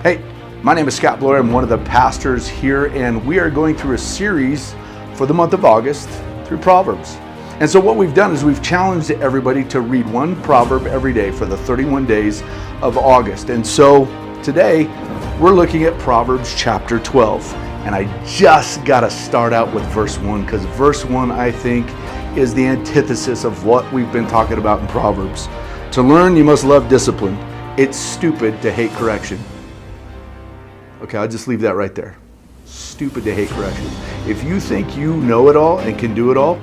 Hey, my name is Scott Bloyer. I'm one of the pastors here, and we are going through a series for the month of August through Proverbs. And so what we've done is we've challenged everybody to read one proverb every day for the 31 days of August. And so today we're looking at Proverbs chapter 12. And I just got to start out with verse 1 because verse 1, I think, is the antithesis of what we've been talking about in Proverbs. To learn, you must love discipline. It's stupid to hate correction. Okay, I'll just leave that right there. Stupid to hate correction. If you think you know it all and can do it all,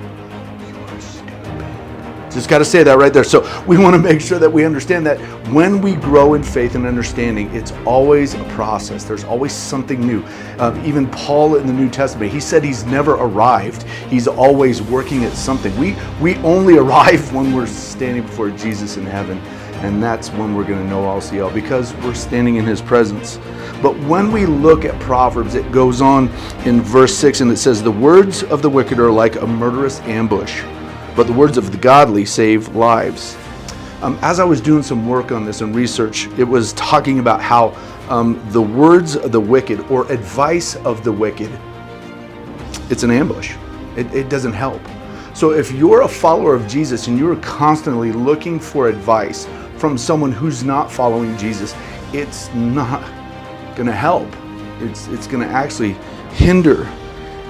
you're stupid. Just got to say that right there. So we want to make sure that we understand that when we grow in faith and understanding, it's always a process. There's always something new. Even Paul in the New Testament, he said he's never arrived. He's always working at something. We only arrive when we're standing before Jesus in heaven. And that's when we're going to know all see all because we're standing in his presence. But when we look at Proverbs, it goes on in verse 6 and it says, the words of the wicked are like a murderous ambush, but the words of the godly save lives. As I was doing some work on this and research, it was talking about how the words of the wicked or advice of the wicked, it's an ambush. It doesn't help. So if you're a follower of Jesus and you're constantly looking for advice from someone who's not following Jesus, it's not going to help. It's going to actually hinder.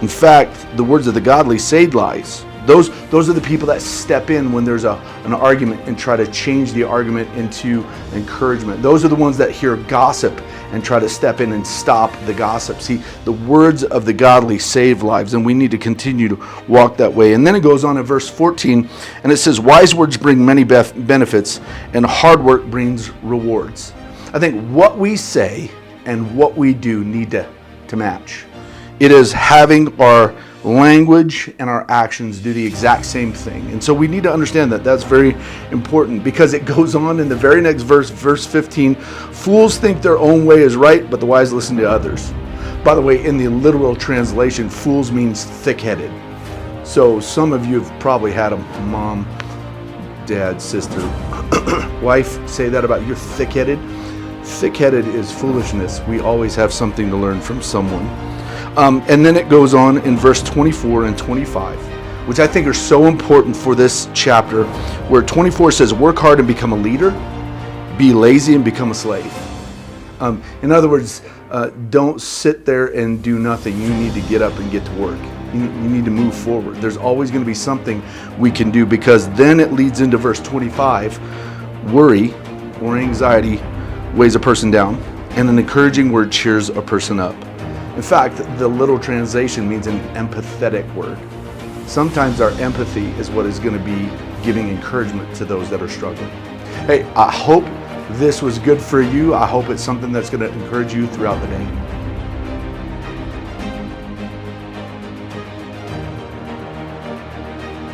In fact, the words of the godly save lives. Those are the people that step in when there's an argument and try to change the argument into encouragement. Those are the ones that hear gossip and try to step in and stop the gossip. See, the words of the godly save lives, and we need to continue to walk that way. And then it goes on in verse 14, and it says, wise words bring many benefits, and hard work brings rewards. I think what we say and what we do need to match. It is having our language and our actions do the exact same thing. And so we need to understand that that's very important because it goes on in the very next verse, verse 15, fools think their own way is right, but the wise listen to others. By the way, in the literal translation, fools means thick-headed. So some of you have probably had a mom, dad, sister, wife say that about you're thick-headed. Thick-headed is foolishness. We always have something to learn from someone. And then it goes on in verse 24 and 25, which I think are so important for this chapter, where 24 says, work hard and become a leader, be lazy and become a slave. In other words, don't sit there and do nothing. You need to get up and get to work. You need to move forward. There's always going to be something we can do, because then it leads into verse 25. Worry or anxiety weighs a person down, and an encouraging word cheers a person up. In fact, the literal translation means an empathetic word. Sometimes our empathy is what is going to be giving encouragement to those that are struggling. Hey, I hope this was good for you. I hope it's something that's going to encourage you throughout the day.